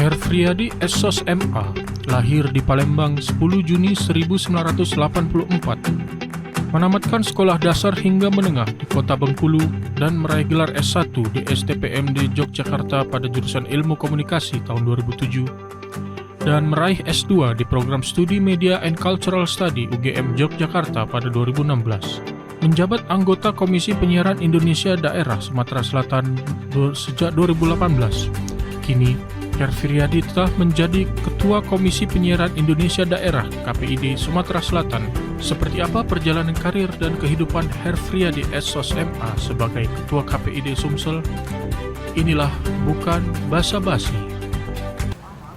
Herfriadi Essos MA lahir di Palembang 10 Juni 1984. Menamatkan sekolah dasar hingga menengah di Kota Bengkulu dan meraih gelar S1 di STPMD Yogyakarta pada jurusan Ilmu Komunikasi tahun 2007 dan meraih S2 di program Studi Media and Cultural Study UGM Yogyakarta pada 2016. Menjabat anggota Komisi Penyiaran Indonesia Daerah Sumatera Selatan sejak 2018. Kini, Herfriadi telah menjadi Ketua Komisi Penyiaran Indonesia Daerah KPID Sumatera Selatan. Seperti apa perjalanan karir dan kehidupan Herfriadi Essos MA sebagai Ketua KPID Sumsel? Inilah Bukan Basa-Basi.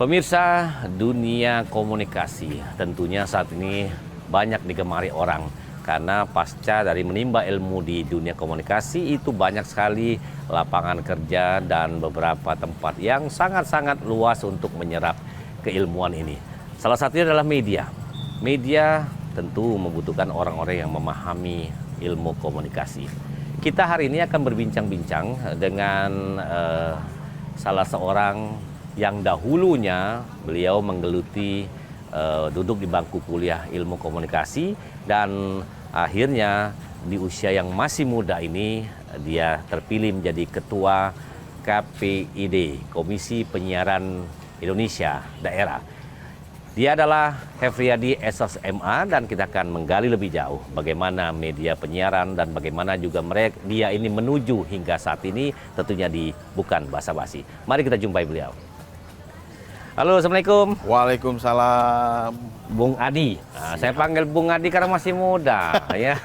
Pemirsa, dunia komunikasi tentunya saat ini banyak digemari orang karena pasca dari menimba ilmu di dunia komunikasi itu banyak sekali lapangan kerja dan beberapa tempat yang sangat-sangat luas untuk menyerap keilmuan ini. Salah satunya adalah media. Media tentu membutuhkan orang-orang yang memahami ilmu komunikasi. Kita hari ini akan berbincang-bincang dengan salah seorang yang dahulunya beliau menggeluti duduk di bangku kuliah ilmu komunikasi dan akhirnya di usia yang masih muda ini dia terpilih menjadi Ketua KPID, Komisi Penyiaran Indonesia Daerah. Dia adalah Herfriadi Essos MA dan kita akan menggali lebih jauh bagaimana media penyiaran dan bagaimana juga dia ini menuju hingga saat ini tentunya di Bukan Basa-Basi. Mari kita jumpai beliau. Halo, Assalamualaikum. Waalaikumsalam. Bung Adi. Nah, saya panggil Bung Adi karena masih muda. Ya.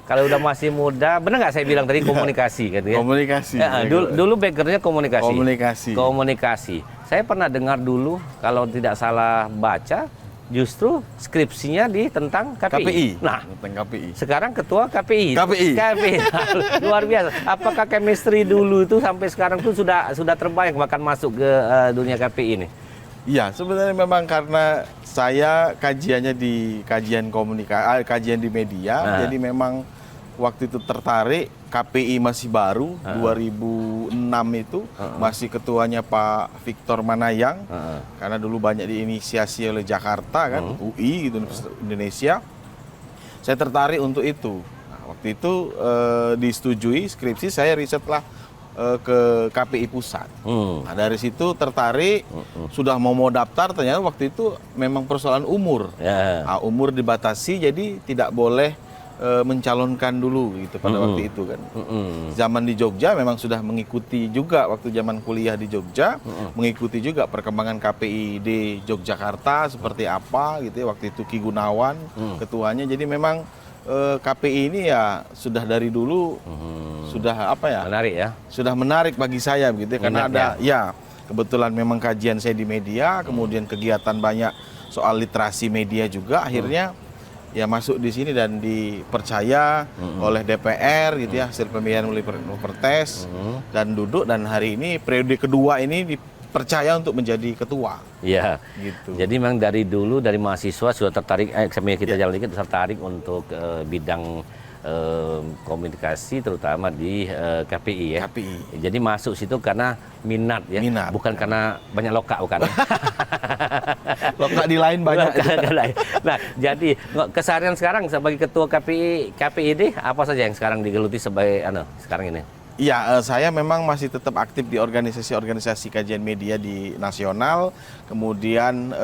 Kalau udah masih muda, benar nggak saya bilang tadi komunikasi? Gitu ya? Komunikasi. Ya, dulu backgroundnya komunikasi. Komunikasi. Saya pernah dengar dulu, kalau tidak salah baca, justru skripsinya tentang KPI. Nah, tentang KPI. sekarang Ketua KPI. KPI. Luar biasa. Apakah chemistry dulu itu sampai sekarang tuh sudah terbayang bahkan masuk ke dunia KPI ini? Iya, sebenarnya memang karena saya kajiannya di kajian di media, jadi memang waktu itu tertarik. KPI masih baru, 2006 itu masih ketuanya Pak Victor Manayang, karena dulu banyak diinisiasi oleh Jakarta kan, UI gitu, Indonesia. Saya tertarik untuk itu. Nah, waktu itu disetujui skripsi, saya risetlah ke KPI Pusat. Nah, dari situ tertarik, sudah mau daftar, ternyata waktu itu memang persoalan umur. Nah, umur dibatasi, jadi tidak boleh mencalonkan dulu gitu pada waktu itu kan. Zaman di Jogja memang sudah mengikuti juga waktu zaman kuliah di Jogja, mengikuti juga perkembangan KPI di Yogyakarta seperti apa gitu ya, waktu itu Ki Gunawan ketuanya. Jadi memang KPI ini ya sudah dari dulu sudah apa ya? Menarik ya. Sudah menarik bagi saya begitu ya, karena ada ya kebetulan memang kajian saya di media, kemudian kegiatan banyak soal literasi media juga, akhirnya ya masuk di sini dan dipercaya oleh DPR gitu ya, hasil pemilihan melalui pertes dan duduk, dan hari ini periode kedua ini dipercaya untuk menjadi ketua. Iya. Gitu. Jadi memang dari dulu dari mahasiswa sudah tertarik, sambil kita jalan dikit, tertarik untuk bidang komunikasi terutama di KPI ya. KPI. Jadi masuk situ karena minat ya. Minat. Bukan karena banyak lokak bukan. Lokak di lain banyak. Nah, jadi keseharian sekarang sebagai ketua KPID apa saja yang sekarang digeluti sebagai sekarang ini? Iya, saya memang masih tetap aktif di organisasi-organisasi kajian media di nasional. Kemudian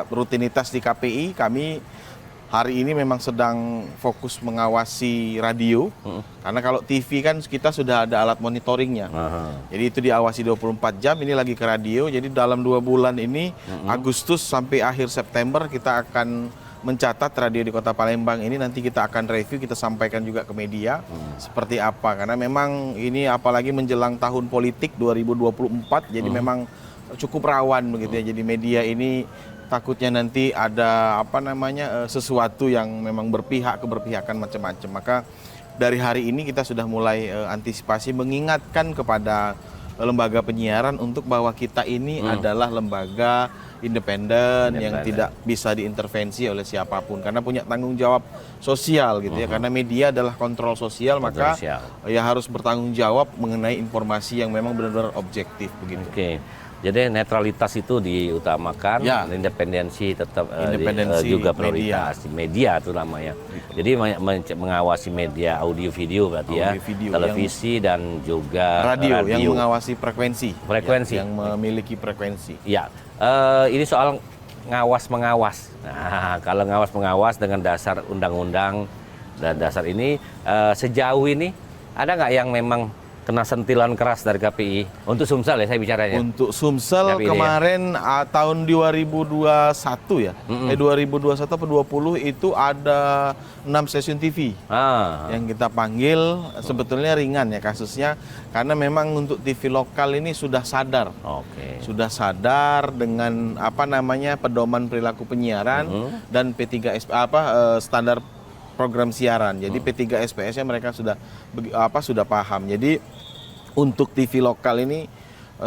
rutinitas di KPI kami hari ini memang sedang fokus mengawasi radio, karena kalau TV kan kita sudah ada alat monitoringnya. Jadi itu diawasi 24 jam, ini lagi ke radio, jadi dalam 2 bulan ini, Agustus sampai akhir September kita akan mencatat radio di Kota Palembang ini, nanti kita akan review, kita sampaikan juga ke media seperti apa, karena memang ini apalagi menjelang tahun politik 2024, jadi memang cukup rawan begitu ya, jadi media ini takutnya nanti ada sesuatu yang memang keberpihakan macam-macam. Maka dari hari ini kita sudah mulai antisipasi, mengingatkan kepada lembaga penyiaran untuk bahwa kita ini adalah lembaga independen yang tidak bisa diintervensi oleh siapapun, karena punya tanggung jawab sosial gitu ya, karena media adalah kontrol sosial, maka ya harus bertanggung jawab mengenai informasi yang memang benar-benar objektif begitu. Oke. Jadi netralitas itu diutamakan, Ya. independensi tetap Independensi juga prioritas. Media itu namanya. Jadi mengawasi media audio video berarti Audio, video, televisi dan juga Radio yang mengawasi frekuensi. Frekuensi. Yang memiliki frekuensi. Ya, ini soal ngawas-mengawas. Nah, kalau ngawas-mengawas dengan dasar undang-undang dan dasar ini, sejauh ini ada nggak yang memang kena sentilan keras dari KPI? Untuk Sumsel ya saya bicaranya. Untuk Sumsel KPI kemarin tahun 2021 ya, 2021 atau 20 itu ada 6 stasiun TV yang kita panggil. Sebetulnya ringan ya kasusnya, karena memang untuk TV lokal ini sudah sadar. Sudah sadar dengan pedoman perilaku penyiaran dan P3SP standar program siaran. Jadi P3SPS-nya mereka sudah paham. Jadi untuk TV lokal ini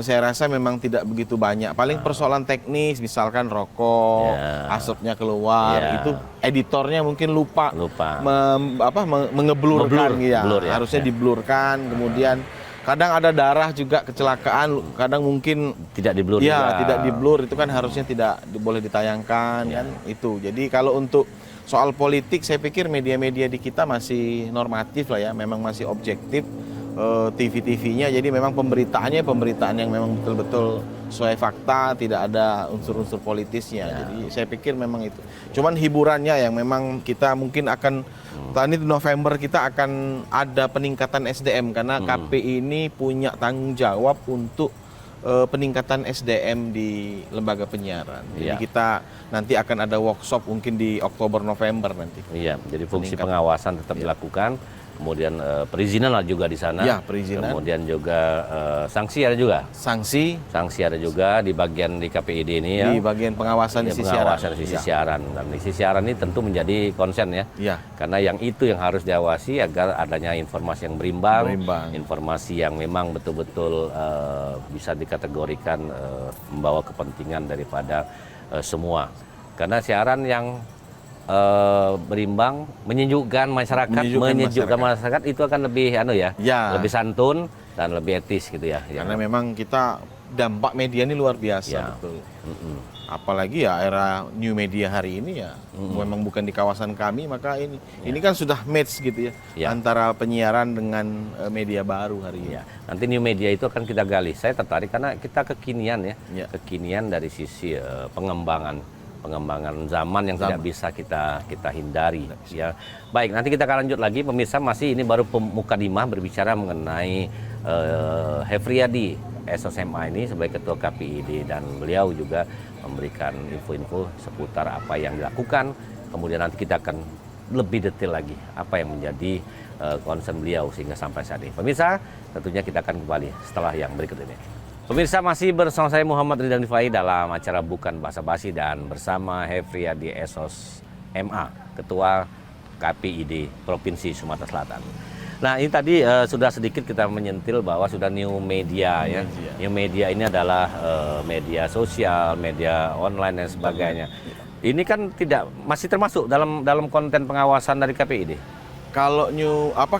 saya rasa memang tidak begitu banyak. Paling persoalan teknis, misalkan rokok, asapnya keluar, itu editornya mungkin lupa. Mengeblurkan ya. Harusnya diblurkan. Kemudian kadang ada darah juga kecelakaan, kadang mungkin tidak diblur. Ya, tidak diblur, itu kan harusnya tidak boleh ditayangkan kan itu. Jadi kalau untuk soal politik, saya pikir media-media di kita masih normatif lah ya, memang masih objektif. TV-TV-nya, jadi memang pemberitaan yang memang betul-betul sesuai fakta, tidak ada unsur-unsur politisnya. Jadi saya pikir memang itu. Cuman hiburannya yang memang kita mungkin akan, tahun ini November kita akan ada peningkatan SDM, karena KPI ini punya tanggung jawab untuk peningkatan SDM di lembaga penyiaran. Jadi kita nanti akan ada workshop mungkin di Oktober November nanti. Iya, jadi fungsi pengawasan tetap dilakukan. Kemudian perizinan lah juga di sana. Ya, perizinan. Kemudian juga sanksi ada juga. Sanksi ada juga di bagian di KPID ini ya. Di bagian pengawasan sisi siaran. Dan sisi siaran ini tentu menjadi konsen ya. Karena yang itu yang harus diawasi agar adanya informasi yang berimbang. Informasi yang memang betul-betul bisa dikategorikan membawa kepentingan daripada semua. Karena siaran yang berimbang, menyejukkan masyarakat, itu akan lebih lebih santun dan lebih etis gitu ya. Karena memang kita dampak media ini luar biasa betul. Apalagi ya era new media hari ini ya, memang bukan di kawasan kami, maka ini kan sudah match gitu ya, antara penyiaran dengan media baru hari ini. Nanti new media itu akan kita gali. Saya tertarik karena kita kekinian kekinian dari sisi pengembangan zaman yang tidak bisa kita hindari ya. Baik, nanti kita akan lanjut lagi pemirsa, masih ini baru mukadimah berbicara mengenai Hefriyadi SOSMA ini sebagai ketua KPID, dan beliau juga memberikan info-info seputar apa yang dilakukan. Kemudian nanti kita akan lebih detail lagi apa yang menjadi concern beliau sehingga sampai saat ini. Pemirsa, tentunya kita akan kembali setelah yang berikut ini. Pemirsa, masih bersama saya Muhammad Ridwan Rifai dalam acara Bukan Basa Basi dan bersama Hefriyadi SOSMA, Ketua KPID Provinsi Sumatera Selatan. Nah, ini tadi sudah sedikit kita menyentil bahwa sudah new media ya. New media ini adalah media sosial, media online dan sebagainya. Ini kan masih termasuk dalam konten pengawasan dari KPID. Kalau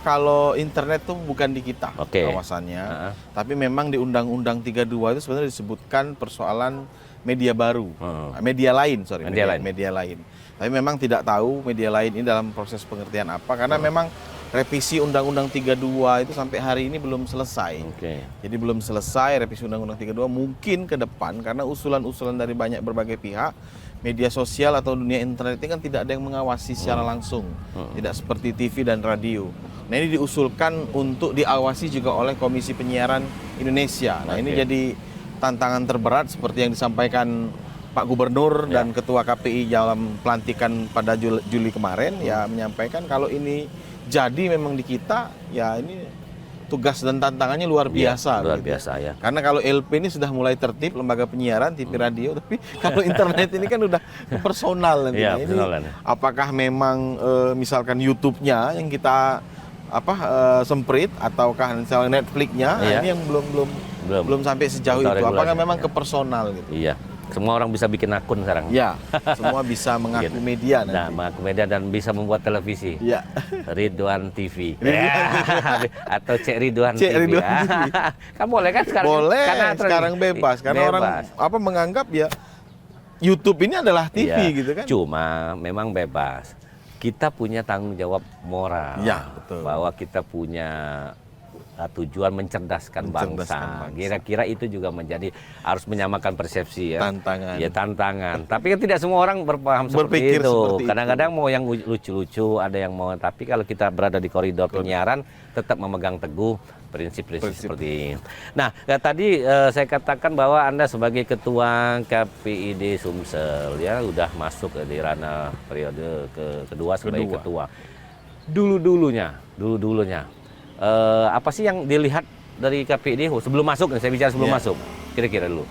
kalau internet tuh bukan di kita kawasannya, tapi memang di Undang-Undang 32 itu sebenarnya disebutkan persoalan media baru, media lain. Tapi memang tidak tahu media lain ini dalam proses pengertian apa, karena memang revisi Undang-Undang 32 itu sampai hari ini belum selesai. Jadi belum selesai revisi Undang-Undang 32, mungkin ke depan karena usulan-usulan dari berbagai pihak. Media sosial atau dunia internet ini kan tidak ada yang mengawasi secara langsung, tidak seperti TV dan radio. Nah, ini diusulkan untuk diawasi juga oleh Komisi Penyiaran Indonesia. Nah, ini jadi tantangan terberat seperti yang disampaikan Pak Gubernur dan Ketua KPI dalam pelantikan pada Juli kemarin, ya menyampaikan kalau ini jadi memang di kita, ya ini tugas dan tantangannya luar biasa. Luar biasa ya. Karena kalau LP ini sudah mulai tertib, lembaga penyiaran, TV radio, tapi kalau internet ini kan udah personal nantinya. Ini apakah memang misalkan YouTube-nya yang kita semprit, ataukah misalnya Netflix-nya, ini yang belum sampai sejauh itu. Apakah memang ke personal gitu? Iya. Semua orang bisa bikin akun sekarang. Ya, semua bisa mengaku media Nah, nanti. mengaku media dan bisa membuat televisi. Ya. Ridwan TV. Atau Cek Ridwan Cek TV. Ridwan TV. Kan boleh kan sekarang? Boleh, Karena sekarang bebas. Karena orang menganggap ya YouTube ini adalah TV Iya, gitu kan. Cuma memang bebas. Kita punya tanggung jawab moral. Ya, betul. Bahwa kita punya tujuan mencerdaskan bangsa. Kira-kira itu juga menjadi harus menyamakan persepsi ya. Tantangan. Ya tantangan. Tapi kan tidak semua orang berpaham Berpikir seperti itu. seperti itu. Kadang-kadang mau yang lucu-lucu, ada yang mau. Tapi kalau kita berada di koridor penyiaran, tetap memegang teguh prinsip-prinsip seperti ini. Nah, tadi saya katakan bahwa Anda sebagai ketua KPID Sumsel ya udah masuk di ranah periode kedua sebagai ketua. Dulu-dulunya apa sih yang dilihat dari KPID sebelum masuk? Saya bicara sebelum masuk, kira-kira dulu.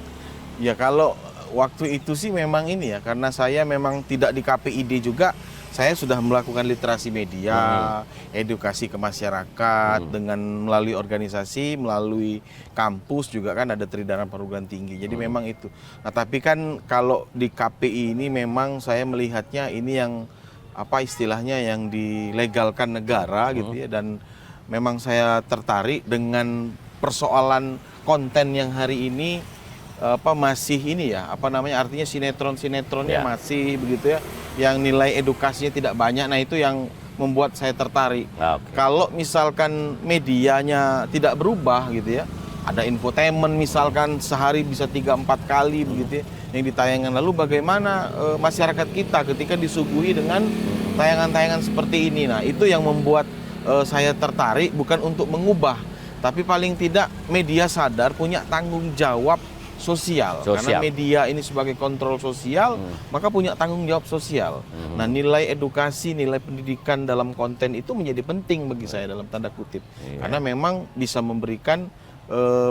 Ya kalau waktu itu sih memang ini ya, karena saya memang tidak di KPID juga, saya sudah melakukan literasi media, edukasi ke masyarakat dengan melalui organisasi, melalui kampus juga kan ada Tridharma Perguruan Tinggi. Jadi memang itu. Nah tapi kan kalau di KPI ini memang saya melihatnya ini yang apa istilahnya yang dilegalkan negara gitu ya, dan memang saya tertarik dengan persoalan konten yang hari ini masih ini ya, artinya sinetron-sinetronnya masih begitu ya, yang nilai edukasinya tidak banyak. Nah itu yang membuat saya tertarik. Kalau misalkan medianya tidak berubah gitu ya, ada infotainment misalkan sehari bisa 3-4 kali begitu ya, yang ditayangkan, lalu bagaimana masyarakat kita ketika disuguhi dengan tayangan-tayangan seperti ini. Nah itu yang membuat saya tertarik, bukan untuk mengubah, tapi paling tidak media sadar punya tanggung jawab sosial. Karena media ini sebagai kontrol sosial, maka punya tanggung jawab sosial. Nah nilai edukasi, nilai pendidikan dalam konten itu menjadi penting bagi saya dalam tanda kutip. Karena memang bisa memberikan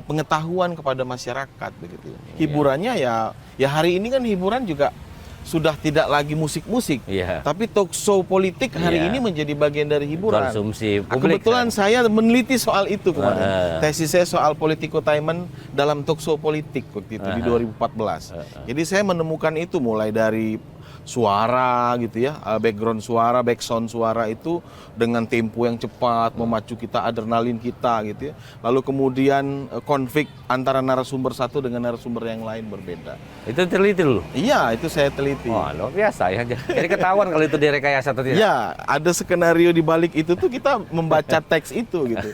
pengetahuan kepada masyarakat begitu. Hiburannya ya hari ini kan hiburan juga sudah tidak lagi musik-musik, tapi talk show politik hari ini menjadi bagian dari hiburan. Konsumsi publik. Kebetulan saya meneliti soal itu kemarin. Tesis saya soal politikotainment dalam talk show politik waktu itu di 2014. Jadi saya menemukan itu mulai dari suara gitu ya, background suara, background suara itu dengan tempo yang cepat memacu kita, adrenalin kita gitu ya. Lalu kemudian konflik antara narasumber satu dengan narasumber yang lain berbeda. Itu teliti dulu? Iya, itu saya teliti. Wah, luar biasa ya. Jadi ketahuan kalau itu direkayasa atau tidak? Ya, ada skenario di balik itu tuh kita membaca teks itu gitu.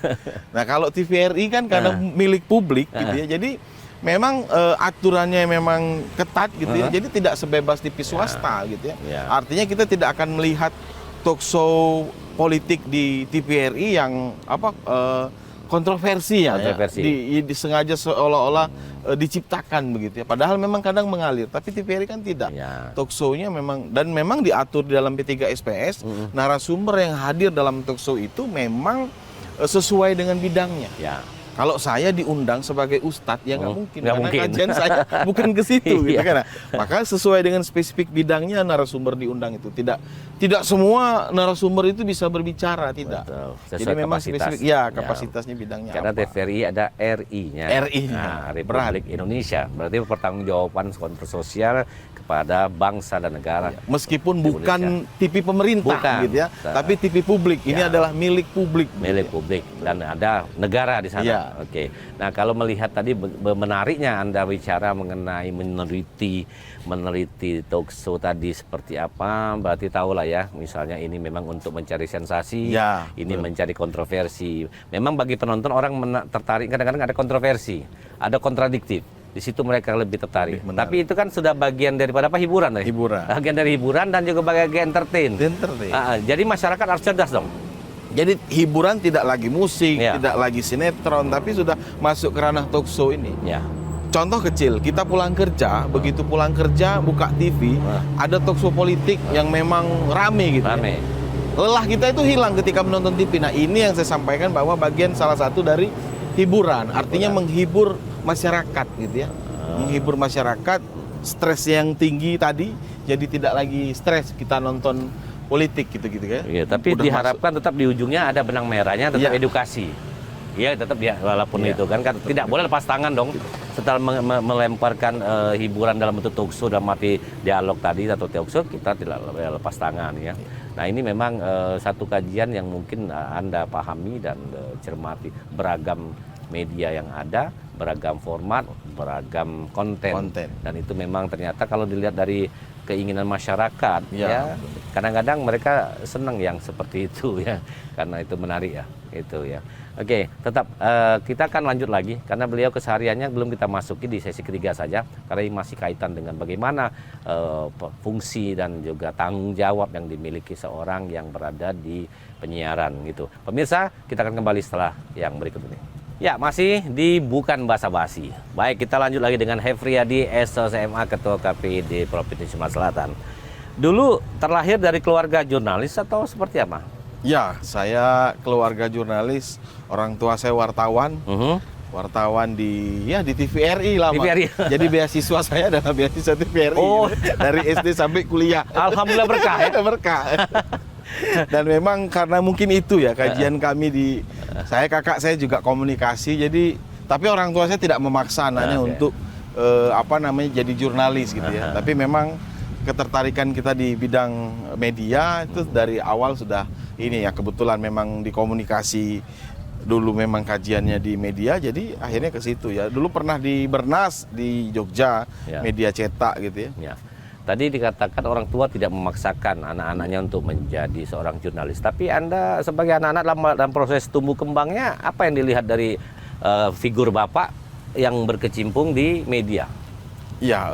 Nah, kalau TVRI kan karena milik publik gitu ya. Jadi memang aturannya memang ketat gitu ya. Jadi tidak sebebas TV swasta gitu ya. Artinya kita tidak akan melihat talk show politik di TVRI yang kontroversi ya. Disengaja seolah-olah diciptakan begitu ya. Padahal memang kadang mengalir, tapi TVRI kan tidak. Talk show-nya memang, dan memang diatur di dalam P3 SPS, narasumber yang hadir dalam talk show itu memang sesuai dengan bidangnya. Kalau saya diundang sebagai ustadz, ya nggak mungkin. Karena kajian saya bukan ke situ gitu kan. Maka sesuai dengan spesifik bidangnya narasumber diundang itu. Tidak semua narasumber itu bisa berbicara, tidak. Jadi memang spesifik, kapasitasnya bidangnya karena apa. TVRI ada RI-nya. RI-nya. Republik Indonesia. Berarti pertanggungjawaban kontrol sosial kepada bangsa dan negara. Meskipun bukan TV pemerintah gitu ya, tapi TV publik. Ini adalah milik publik. Milik publik, dan ada negara di sana. Oke. Nah, kalau melihat tadi menariknya Anda bicara mengenai meneliti talk show tadi seperti apa, berarti tahulah ya, misalnya ini memang untuk mencari sensasi, ini mencari kontroversi. Memang bagi penonton orang tertarik, kadang-kadang ada kontroversi, ada kontradiktif. Di situ mereka lebih tertarik. Tapi itu kan sudah bagian daripada apa? Hiburan. Bagian dari hiburan dan juga bagian entertain. Jadi masyarakat harus cerdas dong. Jadi hiburan tidak lagi musik, tidak lagi sinetron, tapi sudah masuk ke ranah talk show ini. Contoh kecil, kita pulang kerja, begitu pulang kerja buka TV, ada talk show politik yang memang rame gitu. Lelah kita itu hilang ketika menonton TV. Nah ini yang saya sampaikan bahwa bagian salah satu dari hiburan, artinya menghibur masyarakat gitu ya. Menghibur masyarakat, stres yang tinggi tadi, jadi tidak lagi stres kita nonton politik gitu-gitu kan. Tapi diharapkan tetap di ujungnya ada benang merahnya, tetap edukasi. Tetap walaupun itu kan tidak boleh lepas tangan dong. setelah melemparkan hiburan dalam bentuk talk show, dalam arti dialog tadi atau talk show, kita tidak lepas tangan ya. Nah ini memang satu kajian yang mungkin Anda pahami dan cermati, beragam media yang ada, beragam format, beragam konten. Dan itu memang ternyata kalau dilihat dari keinginan masyarakat ya, kadang-kadang mereka senang yang seperti itu ya, karena itu menarik ya, itu ya. Oke, tetap kita akan lanjut lagi karena beliau kesehariannya belum kita masuki di sesi ketiga saja, karena ini masih kaitan dengan bagaimana fungsi dan juga tanggung jawab yang dimiliki seorang yang berada di penyiaran gitu. Pemirsa, kita akan kembali setelah yang berikut ini. Ya, masih di Bukan Basa-Basi. Baik, kita lanjut lagi dengan Hefriyadi, SOSMA, Ketua KPID Provinsi Sumatera Selatan. Dulu terlahir dari keluarga jurnalis atau seperti apa? Ya, saya keluarga jurnalis, orang tua saya wartawan, wartawan di TVRI lama. TVRI. Jadi beasiswa saya adalah beasiswa TVRI. Oh. Dari SD sampai kuliah. Alhamdulillah berkah ya. Berkah. Dan memang karena mungkin itu ya kajian kami di kakak saya juga komunikasi, jadi tapi orang tua saya tidak memaksa anaknya untuk jadi jurnalis gitu ya. Tapi memang ketertarikan kita di bidang media itu dari awal sudah ini ya, kebetulan memang di komunikasi dulu memang kajiannya di media, jadi akhirnya ke situ ya. Dulu pernah di Bernas di Jogja, media cetak gitu ya. Ya. Tadi dikatakan orang tua tidak memaksakan anak-anaknya untuk menjadi seorang jurnalis. Tapi Anda sebagai anak-anak dalam proses tumbuh kembangnya, apa yang dilihat dari figur Bapak yang berkecimpung di media? Ya,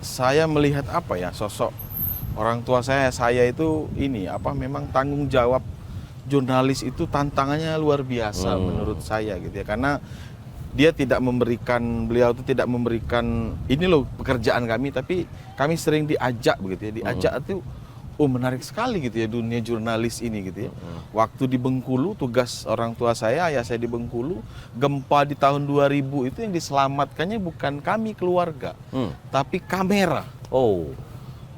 saya melihat sosok orang tua saya itu memang tanggung jawab jurnalis itu tantangannya luar biasa menurut saya gitu ya, karena beliau itu tidak memberikan ini loh pekerjaan kami, tapi kami sering diajak begitu ya, diajak itu menarik sekali gitu ya dunia jurnalis ini gitu ya. Waktu di Bengkulu, tugas orang tua saya, ayah saya di Bengkulu, gempa di tahun 2000 itu yang diselamatkannya bukan kami keluarga, tapi kamera.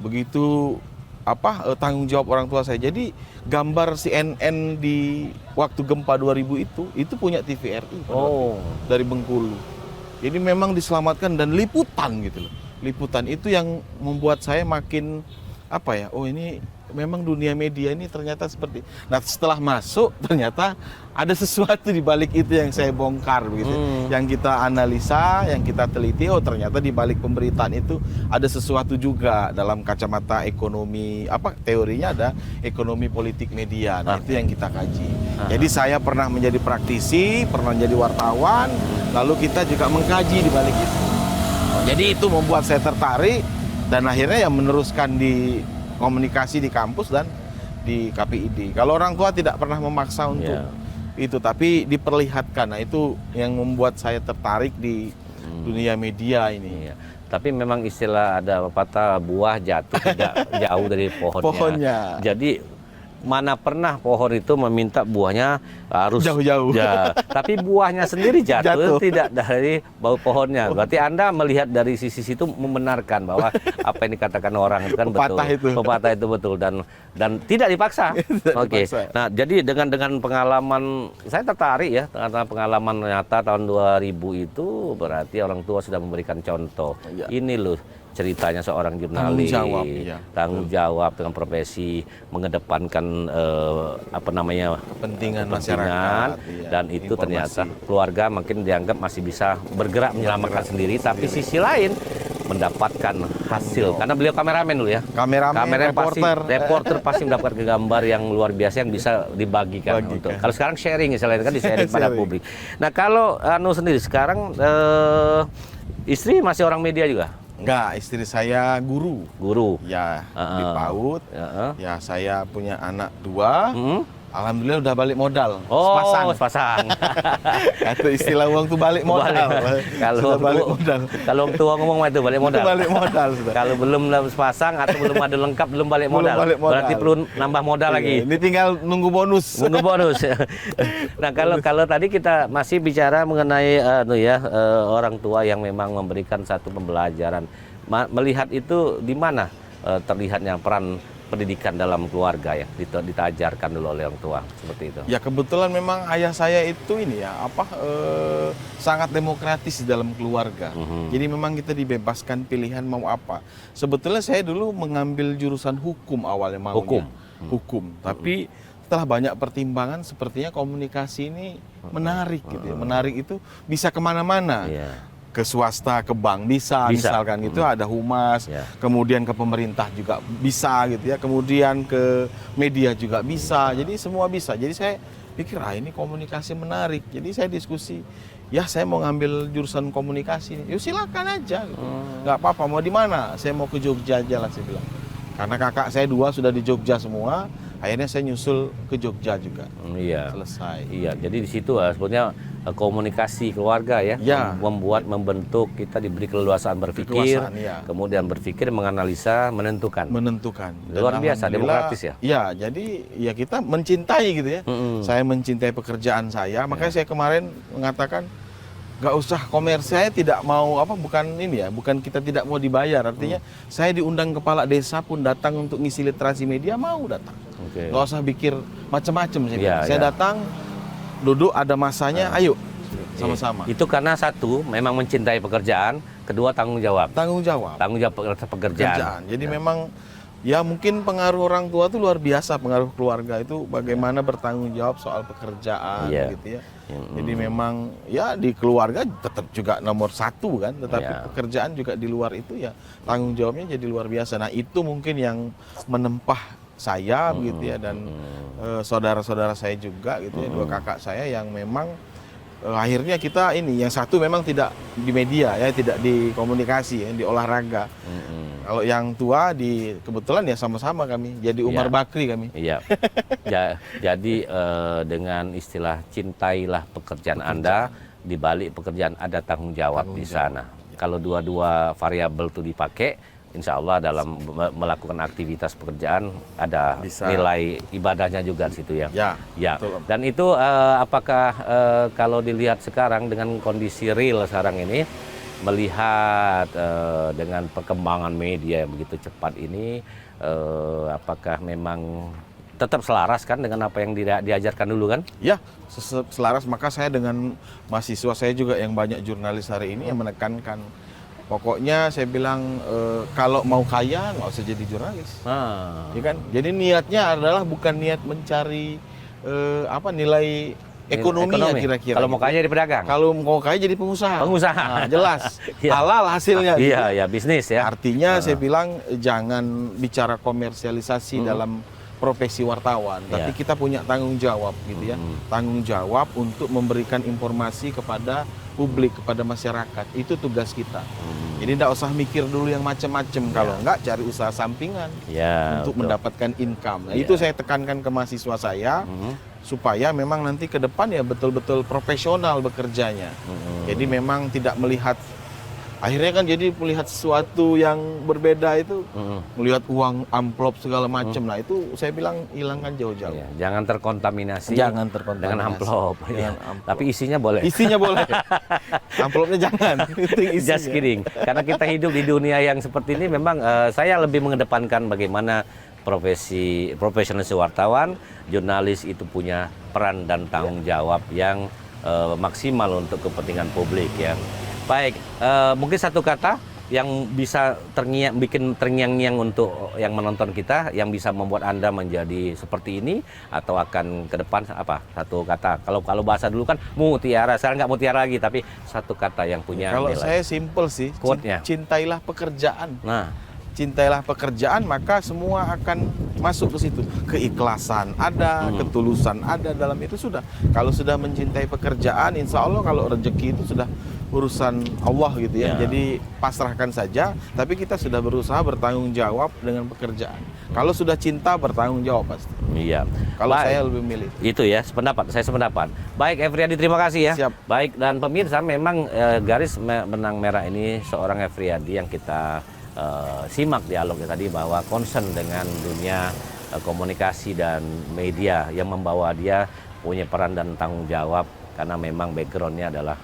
Begitu tanggung jawab orang tua saya. Jadi gambar CNN di waktu gempa 2000 itu punya TVRI dari Bengkulu. Jadi memang diselamatkan dan liputan gitu loh. Liputan itu yang membuat saya makin ini memang dunia media ini ternyata seperti. Nah, setelah masuk ternyata ada sesuatu di balik itu yang saya bongkar begitu. Yang kita analisa, yang kita teliti, ternyata di balik pemberitaan itu ada sesuatu juga dalam kacamata ekonomi, teorinya ada ekonomi politik media. Nah, itu yang kita kaji. Jadi saya pernah menjadi praktisi, pernah menjadi wartawan, lalu kita juga mengkaji di balik itu. Jadi itu membuat saya tertarik dan akhirnya meneruskan di komunikasi di kampus dan di KPID. Kalau orang tua tidak pernah memaksa untuk itu, tapi diperlihatkan. Nah, itu yang membuat saya tertarik di dunia media ini. Tapi memang istilah ada pepatah, buah jatuh tidak jauh dari pohonnya. Jadi mana pernah pohon itu meminta buahnya harus jauh-jauh. Ya, tapi buahnya sendiri jatuh tidak dari bau pohonnya. Berarti Anda melihat dari sisi situ membenarkan bahwa apa yang dikatakan orang itu kan betul. Pepatah itu betul dan tidak dipaksa. Oke. Nah, jadi dengan pengalaman saya tertarik ya, karena pengalaman nyata tahun 2000 itu berarti orang tua sudah memberikan contoh. Ini loh ceritanya seorang jurnalis, tanggung jawab dengan profesi, mengedepankan kepentingan masyarakat, dan itu informasi. Ternyata keluarga mungkin dianggap masih bisa bergerak menyelamatkan sendiri, tapi sisi lain mendapatkan hasil karena beliau kameramen dulu ya, kameramen reporter pasti mendapatkan gambar yang luar biasa yang bisa dibagikan. Kalau sekarang sharing istilahnya kan, di sharing pada publik. Nah, kalau sendiri sekarang istri masih orang media juga? Enggak, istri saya guru. Ya, di PAUD. Ya, saya punya anak 2. Alhamdulillah udah balik modal. Sepasang. Itu istilah uang tuh balik modal. Kalau tua ngomong itu balik modal. Balik modal sudah. Kalau belum sepasang atau belum ada lengkap belum balik modal. Berarti perlu nambah modal lagi. Ini tinggal nunggu bonus. Nah, kalau tadi kita masih bicara mengenai orang tua yang memang memberikan satu pembelajaran. Melihat itu di mana terlihatnya peran pendidikan dalam keluarga ya, ditajarkan dulu oleh orang tua seperti itu. Ya kebetulan memang ayah saya itu ini ya sangat demokratis di dalam keluarga. Jadi memang kita dibebaskan pilihan mau apa. Sebetulnya saya dulu mengambil jurusan hukum awalnya maunya. Hukum. Tapi setelah banyak pertimbangan sepertinya komunikasi ini menarik gitu ya. Menarik itu bisa kemana-mana. Ke swasta, ke bank bisa. Misalkan gitu ada humas, kemudian ke pemerintah juga bisa gitu ya, kemudian ke media juga bisa, jadi semua bisa. Jadi saya pikir ini komunikasi menarik, jadi saya diskusi, ya saya mau ngambil jurusan komunikasi, yuk silakan aja gitu. Nggak apa-apa, mau di mana? Saya mau ke Jogja aja lah, saya bilang. Karena kakak saya 2 sudah di Jogja semua, akhirnya saya nyusul ke Jogja juga. Selesai. Iya, jadi di situ sebetulnya komunikasi keluarga ya, membentuk kita diberi keleluasaan berpikir, kemudian berpikir, menganalisa, menentukan. Luar biasa, demokratis ya. Iya, jadi ya kita mencintai gitu ya. Saya mencintai pekerjaan saya, makanya saya kemarin mengatakan nggak usah komersil, saya tidak mau bukan ini ya, bukan kita tidak mau dibayar, artinya saya diundang kepala desa pun datang untuk ngisi literasi media, mau datang. Nggak usah pikir macam-macam saya datang, duduk ada masanya, ayo sama-sama. Itu karena satu memang mencintai pekerjaan, kedua tanggung jawab pekerjaan. Jadi memang ya mungkin pengaruh orang tua itu luar biasa, pengaruh keluarga itu bagaimana bertanggung jawab soal pekerjaan gitu ya. Jadi memang ya di keluarga tetap juga nomor 1 kan, tetapi pekerjaan juga di luar itu ya tanggung jawabnya jadi luar biasa. Nah itu mungkin yang menempah saya begitu ya, dan saudara-saudara saya juga gitu ya, 2 kakak saya yang memang akhirnya kita ini, yang satu memang tidak di media ya, tidak di komunikasi ya, di olahraga. Kalau yang tua kebetulan ya sama-sama kami jadi Umar Bakri kami. Jadi dengan istilah cintailah pekerjaan Anda, di balik pekerjaan ada tanggung jawab di sana. Kalau dua-dua variabel itu dipakai, insya Allah dalam melakukan aktivitas pekerjaan ada nilai ibadahnya juga di situ ya. Dan itu apakah kalau dilihat sekarang dengan kondisi real sekarang ini, melihat dengan perkembangan media yang begitu cepat ini, apakah memang tetap selaras kan dengan apa yang diajarkan dulu kan? Ya, selaras. Maka saya dengan mahasiswa saya juga yang banyak jurnalis hari ini yang menekankan, pokoknya saya bilang kalau mau kaya nggak usah jadi jurnalis, ya kan? Jadi niatnya adalah bukan niat mencari nilai ekonominya kira-kira. Kalau mau kaya jadi pedagang. Kalau mau kaya jadi pengusaha. Nah, jelas halal hasilnya. Iya, bisnis ya. Artinya saya bilang jangan bicara komersialisasi dalam profesi wartawan, tapi kita punya tanggung jawab gitu ya. Tanggung jawab untuk memberikan informasi kepada publik, kepada masyarakat. Itu tugas kita. Jadi tidak usah mikir dulu yang macam-macam. Kalau enggak, cari usaha sampingan untuk mendapatkan income. Nah, itu saya tekankan ke mahasiswa saya, supaya memang nanti ke depan ya betul-betul profesional bekerjanya. Jadi memang tidak melihat, akhirnya kan jadi melihat sesuatu yang berbeda itu, melihat uang amplop segala macam. Nah itu saya bilang hilangkan jauh-jauh. Jangan terkontaminasi dengan amplop. Tapi isinya boleh. Isinya boleh. Amplopnya jangan. Just kidding. Karena kita hidup di dunia yang seperti ini, memang saya lebih mengedepankan bagaimana profesional wartawan, jurnalis itu punya peran dan tanggung jawab yang maksimal untuk kepentingan publik ya. Baik, mungkin satu kata yang bisa bikin terngiang-ngiang untuk yang menonton kita, yang bisa membuat Anda menjadi seperti ini, atau akan ke depan apa? Satu kata. Kalau bahasa dulu kan mutiara, sekarang nggak mutiara lagi, tapi satu kata yang punya kalau nilai. Saya simple sih, cintailah pekerjaan. Nah, cintailah pekerjaan, maka semua akan masuk ke situ. Keikhlasan ada, ketulusan ada dalam itu sudah. Kalau sudah mencintai pekerjaan, insya Allah kalau rezeki itu sudah urusan Allah gitu ya. Jadi pasrahkan saja, tapi kita sudah berusaha bertanggung jawab dengan pekerjaan. Kalau sudah cinta, bertanggung jawab pasti. Iya. Kalau saya lebih milih itu ya, saya sependapat. Baik, Efriadi, terima kasih ya. Siap. Baik, dan pemirsa, memang garis benang merah ini seorang Efriadi yang kita simak dialognya tadi, bahwa concern dengan dunia komunikasi dan media yang membawa dia punya peran dan tanggung jawab, karena memang backgroundnya adalah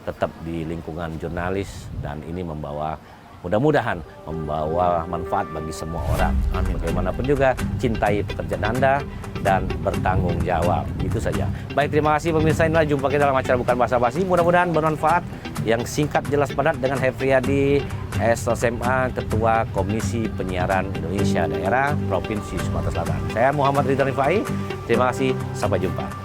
tetap di lingkungan jurnalis, dan ini membawa mudah-mudahan membawa manfaat bagi semua orang. Bagaimanapun juga, cintai pekerjaan Anda dan bertanggung jawab. Itu saja. Baik, terima kasih pemirsa. Inilah jumpa kita dalam acara Bukan Basa-Basi. Mudah-mudahan bermanfaat. Yang singkat, jelas, padat dengan Hefriyadi, SSMA, Ketua Komisi Penyiaran Indonesia Daerah Provinsi Sumatera Selatan. Saya Muhammad Ridwan Rifai. Terima kasih. Sampai jumpa.